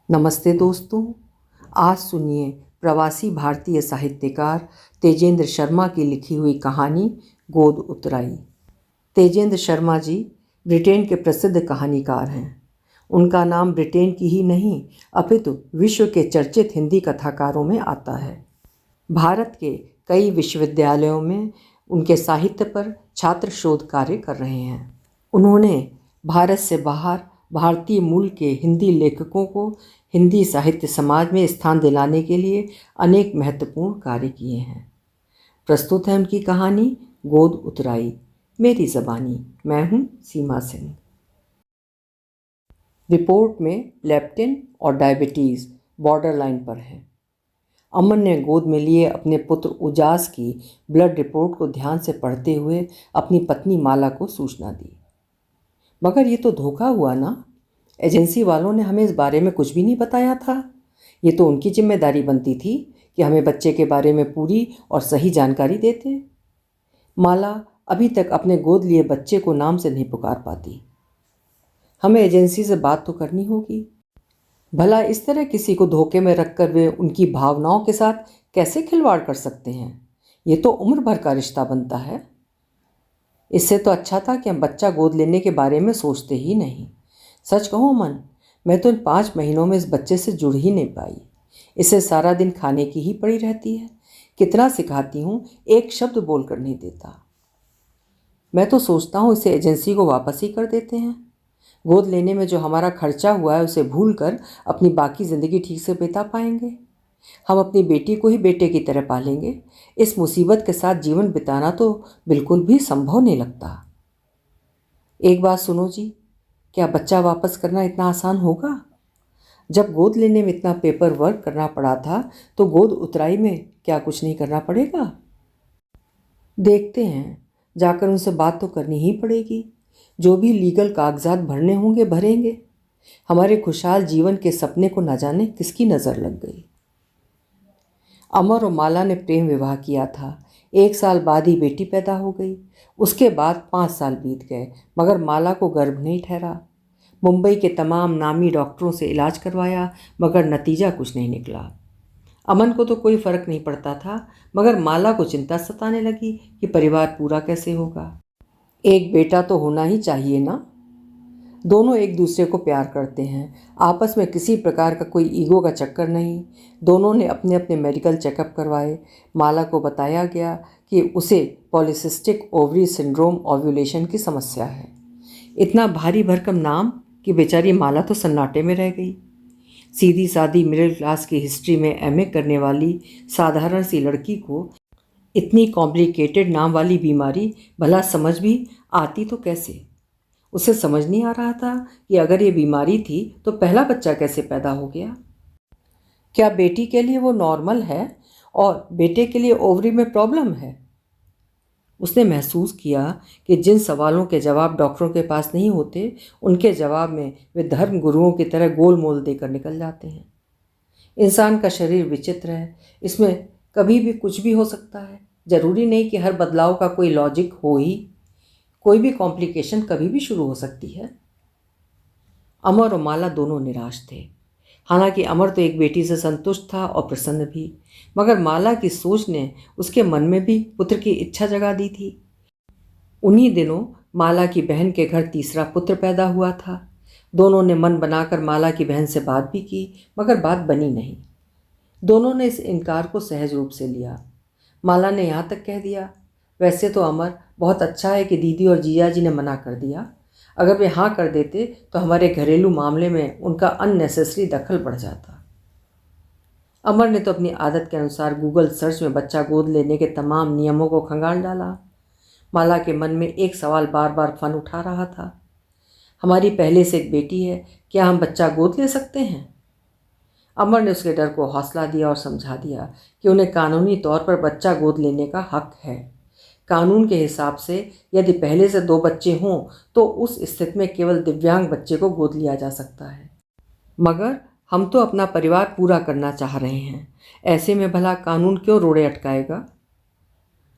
नमस्ते दोस्तों। आज सुनिए प्रवासी भारतीय साहित्यकार तेजेंद्र शर्मा की लिखी हुई कहानी गोद उतराई। तेजेंद्र शर्मा जी ब्रिटेन के प्रसिद्ध कहानीकार हैं। उनका नाम ब्रिटेन की ही नहीं अपितु विश्व के चर्चित हिंदी कथाकारों में आता है। भारत के कई विश्वविद्यालयों में उनके साहित्य पर छात्र शोध कार्य कर रहे हैं। उन्होंने भारत से बाहर भारतीय मूल के हिंदी लेखकों को हिंदी साहित्य समाज में स्थान दिलाने के लिए अनेक महत्वपूर्ण कार्य किए हैं। प्रस्तुत है उनकी कहानी गोद उतराई। मेरी ज़बानी, मैं हूँ सीमा सिंह। रिपोर्ट में लेप्टिन और डायबिटीज़ बॉर्डर लाइन पर है। अमन ने गोद में लिए अपने पुत्र उजास की ब्लड रिपोर्ट को ध्यान से पढ़ते हुए अपनी पत्नी माला को सूचना दी। मगर ये तो धोखा हुआ ना। एजेंसी वालों ने हमें इस बारे में कुछ भी नहीं बताया था। ये तो उनकी जिम्मेदारी बनती थी कि हमें बच्चे के बारे में पूरी और सही जानकारी देते। माला अभी तक अपने गोद लिए बच्चे को नाम से नहीं पुकार पाती। हमें एजेंसी से बात तो करनी होगी। भला इस तरह किसी को धोखे में रखकर वे उनकी भावनाओं के साथ कैसे खिलवाड़ कर सकते हैं? ये तो उम्र भर का रिश्ता बनता है। इससे तो अच्छा था कि हम बच्चा गोद लेने के बारे में सोचते ही नहीं। सच कहूँ मन, मैं तो इन 5 महीनों में इस बच्चे से जुड़ ही नहीं पाई। इसे सारा दिन खाने की ही पड़ी रहती है। कितना सिखाती हूँ, एक शब्द बोल कर नहीं देता। मैं तो सोचता हूँ इसे एजेंसी को वापस ही कर देते हैं। गोद लेने में जो हमारा खर्चा हुआ है उसे भूल कर अपनी बाकी ज़िंदगी ठीक से बिता पाएंगे। हम अपनी बेटी को ही बेटे की तरह पालेंगे। इस मुसीबत के साथ जीवन बिताना तो बिल्कुल भी संभव नहीं लगता। एक बात सुनो जी, क्या बच्चा वापस करना इतना आसान होगा? जब गोद लेने में इतना पेपर वर्क करना पड़ा था तो गोद उतराई में क्या कुछ नहीं करना पड़ेगा? देखते हैं, जाकर उनसे बात तो करनी ही पड़ेगी। जो भी लीगल कागजात भरने होंगे भरेंगे। हमारे खुशहाल जीवन के सपने को न जाने किसकी नज़र लग गई। अमर और माला ने प्रेम विवाह किया था। 1 साल बाद ही बेटी पैदा हो गई। उसके बाद 5 साल बीत गए, मगर माला को गर्भ नहीं ठहरा। मुंबई के तमाम नामी डॉक्टरों से इलाज करवाया, मगर नतीजा कुछ नहीं निकला। अमन को तो कोई फ़र्क नहीं पड़ता था, मगर माला को चिंता सताने लगी कि परिवार पूरा कैसे होगा। एक बेटा तो होना ही चाहिए ना। दोनों एक दूसरे को प्यार करते हैं। आपस में किसी प्रकार का कोई ईगो का चक्कर नहीं। दोनों ने अपने अपने मेडिकल चेकअप करवाए। माला को बताया गया कि उसे पॉलीसिस्टिक ओवरी सिंड्रोम ओव्यूलेशन की समस्या है। इतना भारी भरकम नाम कि बेचारी माला तो सन्नाटे में रह गई। सीधी सादी मिडिल क्लास की हिस्ट्री में एमए करने वाली साधारण सी लड़की को इतनी कॉम्प्लिकेटेड नाम वाली बीमारी भला समझ भी आती तो कैसे? उसे समझ नहीं आ रहा था कि अगर ये बीमारी थी तो पहला बच्चा कैसे पैदा हो गया। क्या बेटी के लिए वो नॉर्मल है और बेटे के लिए ओवरी में प्रॉब्लम है? उसने महसूस किया कि जिन सवालों के जवाब डॉक्टरों के पास नहीं होते, उनके जवाब में वे धर्म गुरुओं की तरह गोल मोल देकर निकल जाते हैं। इंसान का शरीर विचित्र है। इसमें कभी भी कुछ भी हो सकता है। ज़रूरी नहीं कि हर बदलाव का कोई लॉजिक हो ही। कोई भी कॉम्प्लिकेशन कभी भी शुरू हो सकती है। अमर और माला दोनों निराश थे। हालांकि अमर तो एक बेटी से संतुष्ट था और प्रसन्न भी, मगर माला की सोच ने उसके मन में भी पुत्र की इच्छा जगा दी थी। उन्हीं दिनों माला की बहन के घर तीसरा पुत्र पैदा हुआ था। दोनों ने मन बनाकर माला की बहन से बात भी की, मगर बात बनी नहीं। दोनों ने इस इनकार को सहज रूप से लिया। माला ने यहाँ तक कह दिया, वैसे तो अमर बहुत अच्छा है कि दीदी और जीजा जी ने मना कर दिया। अगर वे हाँ कर देते तो हमारे घरेलू मामले में उनका अननेसेसरी दखल बढ़ जाता। अमर ने तो अपनी आदत के अनुसार गूगल सर्च में बच्चा गोद लेने के तमाम नियमों को खंगाल डाला। माला के मन में एक सवाल बार बार फन उठा रहा था। हमारी पहले से एक बेटी है, क्या हम बच्चा गोद ले सकते हैं? अमर ने उसके डर को हौसला दिया और समझा दिया कि उन्हें कानूनी तौर पर बच्चा गोद लेने का हक है। कानून के हिसाब से यदि पहले से 2 बच्चे हों तो उस स्थिति में केवल दिव्यांग बच्चे को गोद लिया जा सकता है। मगर हम तो अपना परिवार पूरा करना चाह रहे हैं। ऐसे में भला कानून क्यों रोड़े अटकाएगा?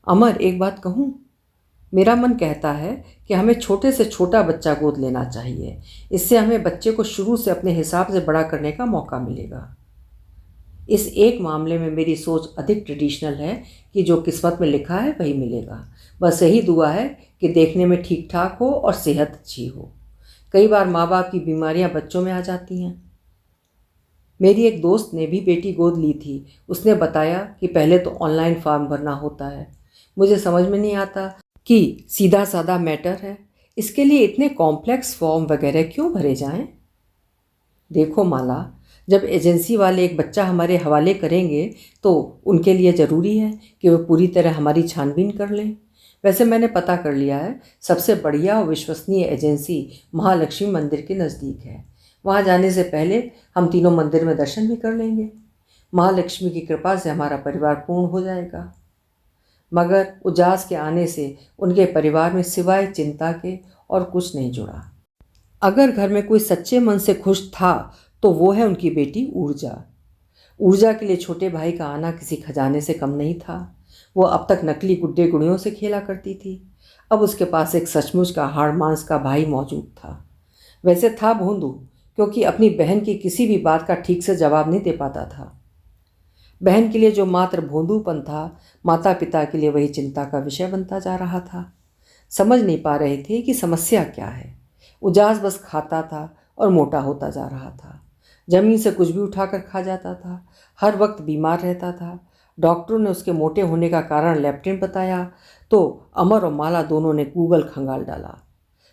अमर, एक बात कहूँ, मेरा मन कहता है कि हमें छोटे से छोटा बच्चा गोद लेना चाहिए। इससे हमें बच्चे को शुरू से अपने हिसाब से बड़ा करने का मौका मिलेगा। इस एक मामले में मेरी सोच अधिक ट्रेडिशनल है कि जो किस्मत में लिखा है वही मिलेगा। बस यही दुआ है कि देखने में ठीक ठाक हो और सेहत अच्छी हो। कई बार माँ बाप की बीमारियाँ बच्चों में आ जाती हैं। मेरी एक दोस्त ने भी बेटी गोद ली थी। उसने बताया कि पहले तो ऑनलाइन फॉर्म भरना होता है। मुझे समझ में नहीं आता कि सीधा साधा मैटर है, इसके लिए इतने कॉम्प्लेक्स फॉर्म वगैरह क्यों भरे जाएं? देखो माला, जब एजेंसी वाले एक बच्चा हमारे हवाले करेंगे तो उनके लिए ज़रूरी है कि वो पूरी तरह हमारी छानबीन कर लें। वैसे मैंने पता कर लिया है, सबसे बढ़िया और विश्वसनीय एजेंसी महालक्ष्मी मंदिर के नज़दीक है। वहाँ जाने से पहले हम तीनों मंदिर में दर्शन भी कर लेंगे। महालक्ष्मी की कृपा से हमारा परिवार पूर्ण हो जाएगा। मगर उजास के आने से उनके परिवार में सिवाय चिंता के और कुछ नहीं जुड़ा। अगर घर में कोई सच्चे मन से खुश था तो वो है उनकी बेटी ऊर्जा। ऊर्जा के लिए छोटे भाई का आना किसी खजाने से कम नहीं था। वो अब तक नकली गुड्डे गुड़ियों से खेला करती थी। अब उसके पास एक सचमुच का हाड़ मांस का भाई मौजूद था। वैसे था भोंदू, क्योंकि अपनी बहन की किसी भी बात का ठीक से जवाब नहीं दे पाता था। बहन के लिए जो मात्र भोंदूपन था, माता पिता के लिए वही चिंता का विषय बनता जा रहा था। समझ नहीं पा रहे थे कि समस्या क्या है। उजास बस खाता था और मोटा होता जा रहा था। जमीन से कुछ भी उठाकर खा जाता था। हर वक्त बीमार रहता था। डॉक्टरों ने उसके मोटे होने का कारण लेप्टिन बताया तो अमर और माला दोनों ने गूगल खंगाल डाला।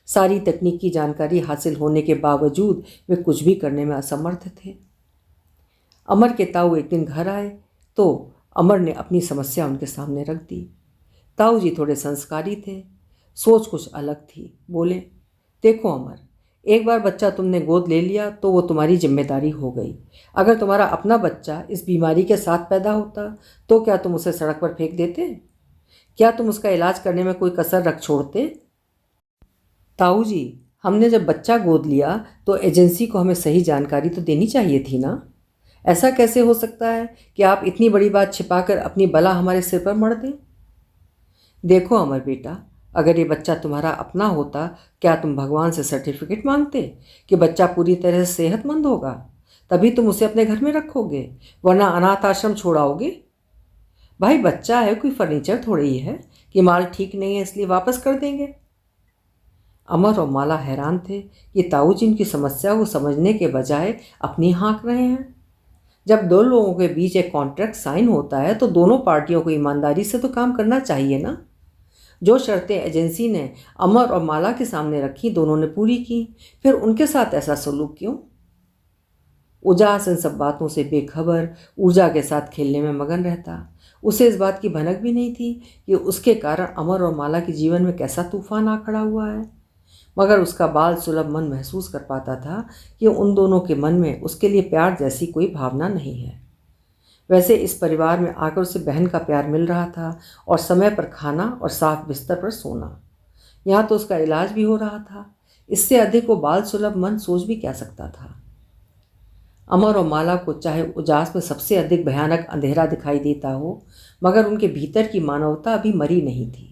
सारी तकनीकी जानकारी हासिल होने के बावजूद वे कुछ भी करने में असमर्थ थे। अमर के ताऊ एक दिन घर आए तो अमर ने अपनी समस्या उनके सामने रख दी। ताऊ जी थोड़े संस्कारी थे, सोच कुछ अलग थी। बोले, देखो अमर, एक बार बच्चा तुमने गोद ले लिया तो वो तुम्हारी जिम्मेदारी हो गई। अगर तुम्हारा अपना बच्चा इस बीमारी के साथ पैदा होता तो क्या तुम उसे सड़क पर फेंक देते? क्या तुम उसका इलाज करने में कोई कसर रख छोड़ते? ताऊ जी, हमने जब बच्चा गोद लिया तो एजेंसी को हमें सही जानकारी तो देनी चाहिए थी ना। ऐसा कैसे हो सकता है कि आप इतनी बड़ी बात छिपाकर अपनी बला हमारे सिर पर मढ़ दें? देखो अमर बेटा, अगर ये बच्चा तुम्हारा अपना होता, क्या तुम भगवान से सर्टिफिकेट मांगते कि बच्चा पूरी तरह से सेहतमंद होगा? तभी तुम उसे अपने घर में रखोगे, वरना अनाथ आश्रम छोड़ाओगे। भाई बच्चा है, कोई फर्नीचर थोड़ी ही है कि माल ठीक नहीं है इसलिए वापस कर देंगे। अमर और माला हैरान थे कि ताऊ जी उनकी समस्या को समझने के बजाय अपनी हाँक रहे हैं। जब दो लोगों के बीच एक कॉन्ट्रैक्ट साइन होता है तो दोनों पार्टियों को ईमानदारी से तो काम करना चाहिए ना। जो शर्तें एजेंसी ने अमर और माला के सामने रखी दोनों ने पूरी की, फिर उनके साथ ऐसा सलूक क्यों? उजास इन सब बातों से बेखबर ऊर्जा के साथ खेलने में मगन रहता। उसे इस बात की भनक भी नहीं थी कि उसके कारण अमर और माला के जीवन में कैसा तूफान आ खड़ा हुआ है। मगर उसका बाल सुलभ मन महसूस कर पाता था कि उन दोनों के मन में उसके लिए प्यार जैसी कोई भावना नहीं है। वैसे इस परिवार में आकर उसे बहन का प्यार मिल रहा था और समय पर खाना और साफ बिस्तर पर सोना। यहाँ तो उसका इलाज भी हो रहा था। इससे अधिक वो बाल सुलभ मन सोच भी क्या सकता था। अमर और माला को चाहे उजास में सबसे अधिक भयानक अंधेरा दिखाई देता हो, मगर उनके भीतर की मानवता अभी मरी नहीं थी।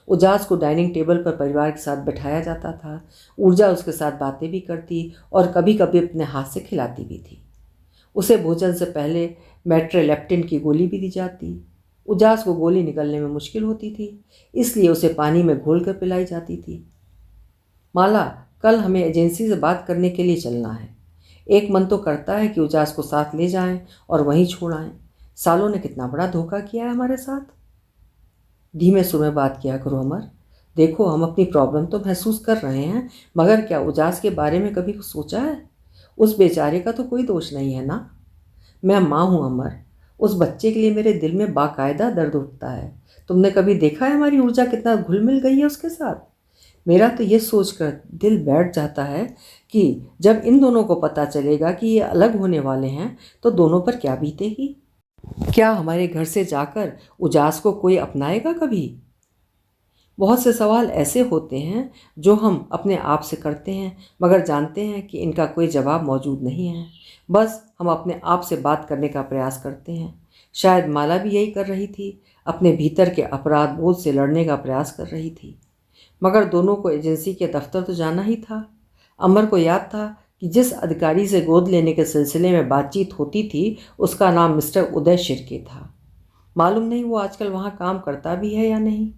उजास को डाइनिंग टेबल पर परिवार के साथ बैठाया जाता था। ऊर्जा उसके साथ बातें भी करती और कभी कभी अपने हाथ से खिलाती भी थी। उसे भोजन से पहले मेट्रोलेप्टिन की गोली भी दी जाती। उजास को गोली निकलने में मुश्किल होती थी, इसलिए उसे पानी में घोल कर पिलाई जाती थी। माला, कल हमें एजेंसी से बात करने के लिए चलना है। एक मन तो करता है कि उजास को साथ ले जाएं और वहीं छोड़ आएं। सालों ने कितना बड़ा धोखा किया है हमारे साथ। धीमे सुर में बात किया करो अमर। देखो, हम अपनी प्रॉब्लम तो महसूस कर रहे हैं, मगर क्या उजास के बारे में कभी कुछ सोचा है? उस बेचारे का तो कोई दोष नहीं है ना। मैं माँ हूँ अमर। उस बच्चे के लिए मेरे दिल में बाकायदा दर्द उठता है। तुमने कभी देखा है हमारी ऊर्जा कितना घुल मिल गई है उसके साथ? मेरा तो ये सोचकर दिल बैठ जाता है कि जब इन दोनों को पता चलेगा कि ये अलग होने वाले हैं तो दोनों पर क्या बीतेगी। क्या हमारे घर से जाकर उजास को कोई अपनाएगा कभी? बहुत से सवाल ऐसे होते हैं जो हम अपने आप से करते हैं, मगर जानते हैं कि इनका कोई जवाब मौजूद नहीं है। बस हम अपने आप से बात करने का प्रयास करते हैं। शायद माला भी यही कर रही थी, अपने भीतर के अपराध बोध से लड़ने का प्रयास कर रही थी। मगर दोनों को एजेंसी के दफ्तर तो जाना ही था। अमर को याद था कि जिस अधिकारी से गोद लेने के सिलसिले में बातचीत होती थी उसका नाम मिस्टर उदय शिर्के था। मालूम नहीं वो आजकल वहाँ काम करता भी है या नहीं।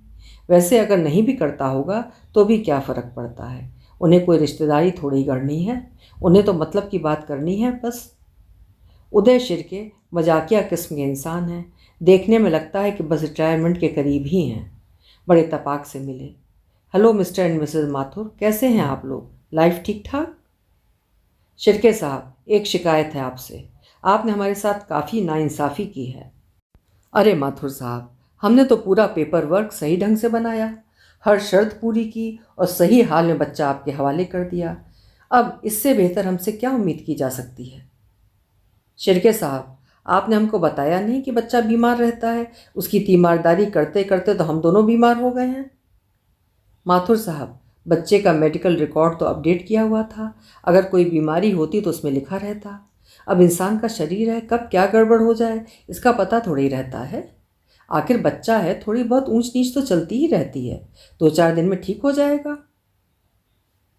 वैसे अगर नहीं भी करता होगा तो भी क्या फ़र्क पड़ता है, उन्हें कोई रिश्तेदारी थोड़ी करनी है, उन्हें तो मतलब की बात करनी है बस। उदय शिर्के मजाकिया किस्म के इंसान हैं, देखने में लगता है कि बस रिटायरमेंट के करीब ही हैं। बड़े तपाक से मिले। Hello mister and Mrs Mathur, कैसे हैं आप लोग? लाइफ ठीक ठाक? शिर्के साहब, एक शिकायत है आपसे। आपने हमारे साथ काफ़ी नाइंसाफ़ी की है। अरे माथुर साहब, हमने तो पूरा पेपर वर्क सही ढंग से बनाया, हर शर्त पूरी की और सही हाल में बच्चा आपके हवाले कर दिया। अब इससे बेहतर हमसे क्या उम्मीद की जा सकती है? शिर्के साहब, आपने हमको बताया नहीं कि बच्चा बीमार रहता है। उसकी तीमारदारी करते करते तो हम दोनों बीमार हो गए हैं। माथुर साहब, बच्चे का मेडिकल रिकॉर्ड तो अपडेट किया हुआ था। अगर कोई बीमारी होती तो उसमें लिखा रहता। अब इंसान का शरीर है, कब क्या गड़बड़ हो जाए इसका पता थोड़ी रहता है। आखिर बच्चा है, थोड़ी बहुत ऊंच नीच तो चलती ही रहती है, 2-4 दिन में ठीक हो जाएगा।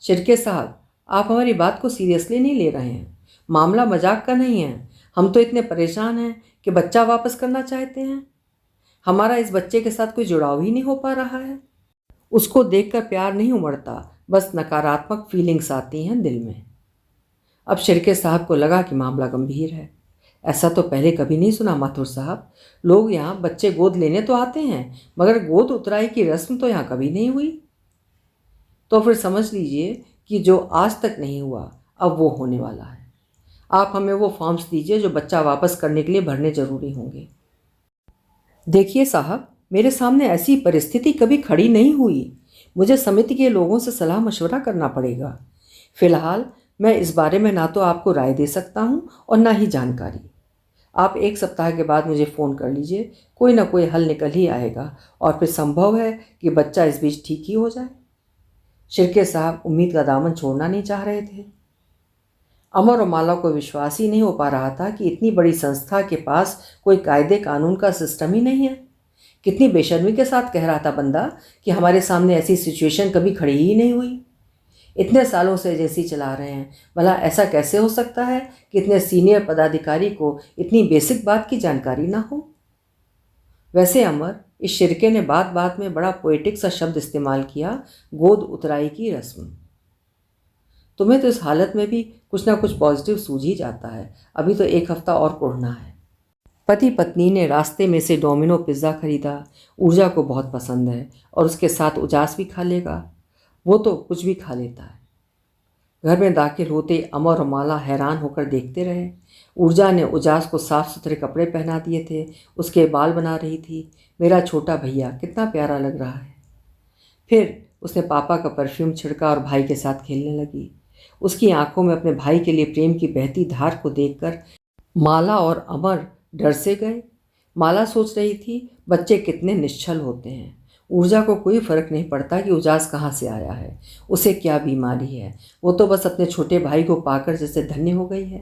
शिर्के साहब, आप हमारी बात को सीरियसली नहीं ले रहे हैं। मामला मजाक का नहीं है। हम तो इतने परेशान हैं कि बच्चा वापस करना चाहते हैं। हमारा इस बच्चे के साथ कोई जुड़ाव ही नहीं हो पा रहा है। उसको देखकर प्यार नहीं उमड़ता, बस नकारात्मक फीलिंग्स आती हैं दिल में। अब शिर्के साहब को लगा कि मामला गंभीर है। ऐसा तो पहले कभी नहीं सुना माथुर साहब। लोग यहाँ बच्चे गोद लेने तो आते हैं, मगर गोद उतराई की रस्म तो यहाँ कभी नहीं हुई। तो फिर समझ लीजिए कि जो आज तक नहीं हुआ अब वो होने वाला है। आप हमें वो फॉर्म्स दीजिए जो बच्चा वापस करने के लिए भरने जरूरी होंगे। देखिए साहब, मेरे सामने ऐसी परिस्थिति कभी खड़ी नहीं हुई। मुझे समिति के लोगों से सलाह मशवरा करना पड़ेगा। फिलहाल मैं इस बारे में ना तो आपको राय दे सकता हूँ और ना ही जानकारी। आप 1 सप्ताह के बाद मुझे फ़ोन कर लीजिए, कोई ना कोई हल निकल ही आएगा और फिर संभव है कि बच्चा इस बीच ठीक ही हो जाए। शिर्के साहब उम्मीद का दामन छोड़ना नहीं चाह रहे थे। अमर और माला को विश्वास ही नहीं हो पा रहा था कि इतनी बड़ी संस्था के पास कोई कायदे कानून का सिस्टम ही नहीं है। कितनी बेशर्मी के साथ कह रहा था बंदा कि हमारे सामने ऐसी सिचुएशन कभी खड़ी ही नहीं हुई। इतने सालों से एजेंसी चला रहे हैं, भला ऐसा कैसे हो सकता है कि इतने सीनियर पदाधिकारी को इतनी बेसिक बात की जानकारी ना हो? वैसे अमर, इस शिर्के ने बात बात में बड़ा पोएटिक सा शब्द इस्तेमाल किया, गोद उतराई की रस्म। तुम्हें तो इस हालत में भी कुछ ना कुछ पॉजिटिव सूझ ही जाता है। अभी तो 1 हफ्ता और कोढ़ना है। पति पत्नी ने रास्ते में से डोमिनो पिज़्ज़ा खरीदा। ऊर्जा को बहुत पसंद है और उसके साथ उजास भी खा लेगा। वो तो कुछ भी खा लेता है। घर में दाखिल होते अमर और माला हैरान होकर देखते रहे। ऊर्जा ने उजास को साफ सुथरे कपड़े पहना दिए थे, उसके बाल बना रही थी। मेरा छोटा भैया कितना प्यारा लग रहा है। फिर उसने पापा का परफ्यूम छिड़का और भाई के साथ खेलने लगी। उसकी आंखों में अपने भाई के लिए प्रेम की बहती धार को देखकर माला और अमर डर से गए। माला सोच रही थी बच्चे कितने निश्चल होते हैं। ऊर्जा को कोई फर्क नहीं पड़ता कि उजास कहाँ से आया है, उसे क्या बीमारी है। वो तो बस अपने छोटे भाई को पाकर जैसे धन्य हो गई है।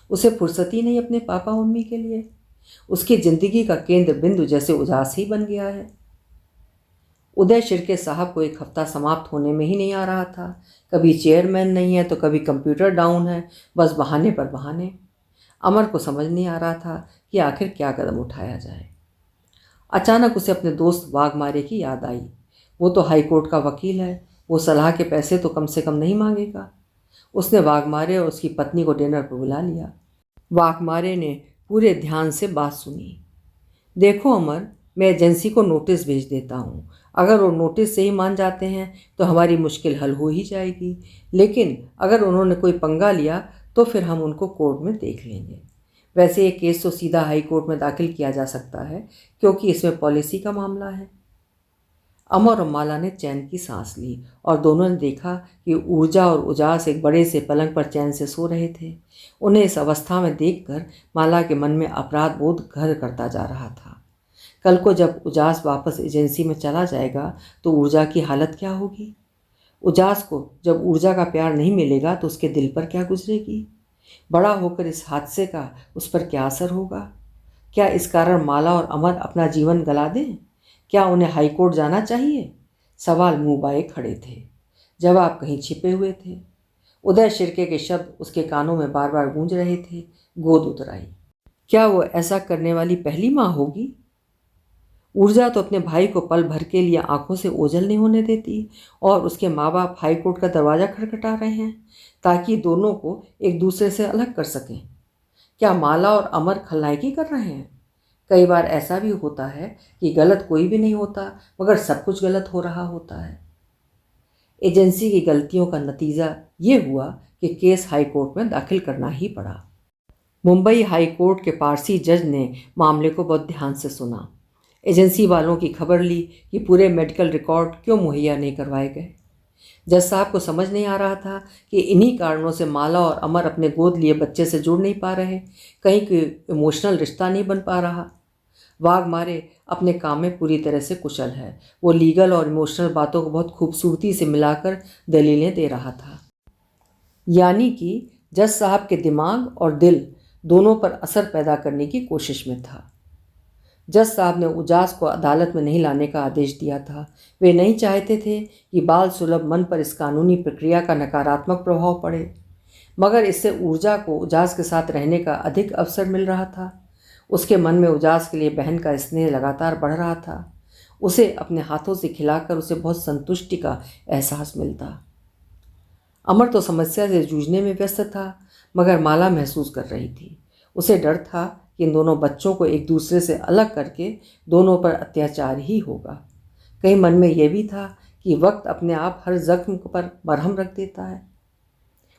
उसे फुर्सत ही नहीं अपने पापा मम्मी के लिए। उसकी जिंदगी का केंद्र बिंदु जैसे उजास ही बन गया है। उदय शिर्के साहब को 1 हफ्ता समाप्त होने में ही नहीं आ रहा था। कभी चेयरमैन नहीं है तो कभी कंप्यूटर डाउन है, बस बहाने पर बहाने। अमर को समझ नहीं आ रहा था कि आखिर क्या कदम उठाया जाए। अचानक उसे अपने दोस्त वाघमारे की याद आई। वो तो हाई कोर्ट का वकील है, वो सलाह के पैसे तो कम से कम नहीं मांगेगा। उसने वाघमारे और उसकी पत्नी को डिनर पर बुला लिया। वाघमारे ने पूरे ध्यान से बात सुनी। देखो अमर, मैं एजेंसी को नोटिस भेज देता हूँ। अगर वो नोटिस से ही मान जाते हैं तो हमारी मुश्किल हल हो ही जाएगी, लेकिन अगर उन्होंने कोई पंगा लिया तो फिर हम उनको कोर्ट में देख लेंगे। वैसे ये केस तो सीधा हाई कोर्ट में दाखिल किया जा सकता है, क्योंकि इसमें पॉलिसी का मामला है। अमर और माला ने चैन की सांस ली और दोनों ने देखा कि ऊर्जा और उजास एक बड़े से पलंग पर चैन से सो रहे थे। उन्हें इस अवस्था में देखकर माला के मन में अपराध बोध घर करता जा रहा था। कल को जब उजास वापस एजेंसी में चला जाएगा तो ऊर्जा की हालत क्या होगी? उजास को जब ऊर्जा का प्यार नहीं मिलेगा तो उसके दिल पर क्या गुजरेगी? बड़ा होकर इस हादसे का उस पर क्या असर होगा? क्या इस कारण माला और अमर अपना जीवन गला दें? क्या उन्हें हाई कोर्ट जाना चाहिए? सवाल मुंह बाए खड़े थे, जवाब कहीं छिपे हुए थे। उदय शिर्के के शब्द उसके कानों में बार बार गूंज रहे थे। गोद उतर आई। क्या वो ऐसा करने वाली पहली माँ होगी? ऊर्जा तो अपने भाई को पल भर के लिए आंखों से ओझल नहीं होने देती, और उसके माँ बाप हाई कोर्ट का दरवाज़ा खटखटा रहे हैं ताकि दोनों को एक दूसरे से अलग कर सकें। क्या माला और अमर खलनायकी कर रहे हैं? कई बार ऐसा भी होता है कि गलत कोई भी नहीं होता, मगर सब कुछ गलत हो रहा होता है। एजेंसी की गलतियों का नतीजा ये हुआ कि केस हाई कोर्ट में दाखिल करना ही पड़ा। मुंबई हाई कोर्ट के पारसी जज ने मामले को बहुत ध्यान से सुना। एजेंसी वालों की खबर ली कि पूरे मेडिकल रिकॉर्ड क्यों मुहैया नहीं करवाए गए। जज साहब को समझ नहीं आ रहा था कि इन्हीं कारणों से माला और अमर अपने गोद लिए बच्चे से जुड़ नहीं पा रहे, कहीं कोई इमोशनल रिश्ता नहीं बन पा रहा। वाघमारे अपने काम में पूरी तरह से कुशल है। वो लीगल और इमोशनल बातों को बहुत खूबसूरती से मिलाकर दलीलें दे रहा था, यानी कि जज साहब के दिमाग और दिल दोनों पर असर पैदा करने की कोशिश में था। जज साहब ने उजास को अदालत में नहीं लाने का आदेश दिया था। वे नहीं चाहते थे कि बाल सुलभ मन पर इस कानूनी प्रक्रिया का नकारात्मक प्रभाव पड़े, मगर इससे ऊर्जा को उजास के साथ रहने का अधिक अवसर मिल रहा था। उसके मन में उजास के लिए बहन का स्नेह लगातार बढ़ रहा था। उसे अपने हाथों से खिलाकर उसे बहुत संतुष्टि का एहसास मिलता। अमर तो समस्या से जूझने में व्यस्त था, मगर माला महसूस कर रही थी। उसे डर था कि इन दोनों बच्चों को एक दूसरे से अलग करके दोनों पर अत्याचार ही होगा। कहीं मन में यह भी था कि वक्त अपने आप हर जख्म पर मरहम रख देता है।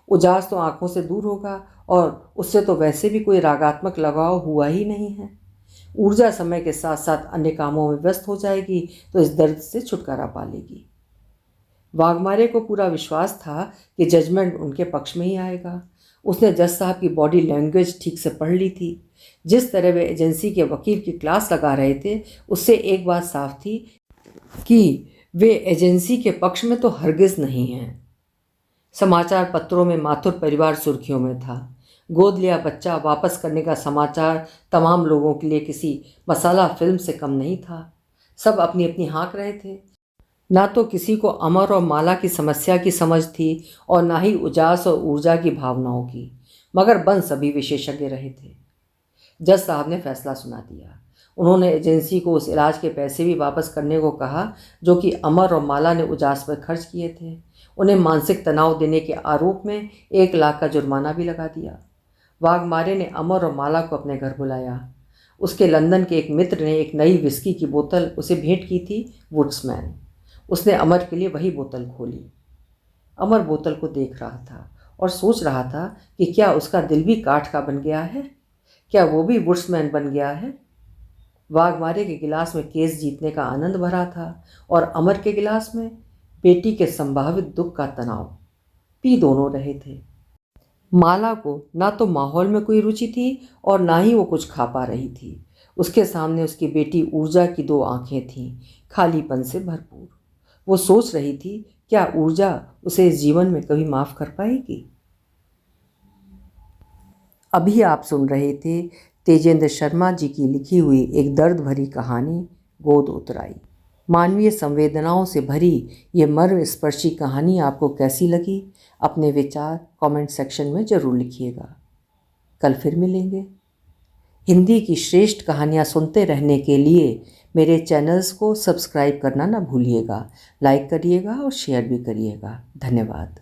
उजास तो आंखों से दूर होगा, और उससे तो वैसे भी कोई रागात्मक लगाव हुआ ही नहीं है। ऊर्जा समय के साथ साथ अन्य कामों में व्यस्त हो जाएगी तो इस दर्द से छुटकारा पा लेगी। वाघमारे को पूरा विश्वास था कि जजमेंट उनके पक्ष में ही आएगा। उसने जज साहब की बॉडी लैंग्वेज ठीक से पढ़ ली थी। जिस तरह वे एजेंसी के वकील की क्लास लगा रहे थे, उससे एक बात साफ थी कि वे एजेंसी के पक्ष में तो हरगिज नहीं हैं। समाचार पत्रों में माथुर परिवार सुर्खियों में था। गोद लिया बच्चा वापस करने का समाचार तमाम लोगों के लिए किसी मसाला फिल्म से कम नहीं था। सब अपनी अपनी हाँक रहे थे। ना तो किसी को अमर और माला की समस्या की समझ थी, और ना ही उजास और ऊर्जा की भावनाओं की, मगर बन सभी विशेषज्ञ रहे थे। जज साहब ने फैसला सुना दिया। उन्होंने एजेंसी को उस इलाज के पैसे भी वापस करने को कहा जो कि अमर और माला ने उजास पर खर्च किए थे। उन्हें मानसिक तनाव देने के आरोप में 1 लाख का जुर्माना भी लगा दिया। वाघमारे ने अमर और माला को अपने घर बुलाया। उसके लंदन के एक मित्र ने एक नई विस्की की बोतल उसे भेंट की थी, वुड्समैन। उसने अमर के लिए वही बोतल खोली। अमर बोतल को देख रहा था और सोच रहा था कि क्या उसका दिल भी काठ का बन गया है? क्या वो भी वुड्समैन बन गया है? वाघमारे के गिलास में केस जीतने का आनंद भरा था, और अमर के गिलास में बेटी के संभावित दुख का तनाव। पी दोनों रहे थे। माला को ना तो माहौल में कोई रुचि थी और ना ही वो कुछ खा पा रही थी। उसके सामने उसकी बेटी ऊर्जा की 2 आंखें थीं, खालीपन से भरपूर। वो सोच रही थी, क्या ऊर्जा उसे इस जीवन में कभी माफ़ कर पाएगी? अभी आप सुन रहे थे तेजेंद्र शर्मा जी की लिखी हुई एक दर्द भरी कहानी, गोद उतराई। मानवीय संवेदनाओं से भरी ये मर्मस्पर्शी कहानी आपको कैसी लगी? अपने विचार कमेंट सेक्शन में ज़रूर लिखिएगा। कल फिर मिलेंगे। हिंदी की श्रेष्ठ कहानियाँ सुनते रहने के लिए मेरे चैनल्स को सब्सक्राइब करना ना भूलिएगा। लाइक करिएगा और शेयर भी करिएगा। धन्यवाद।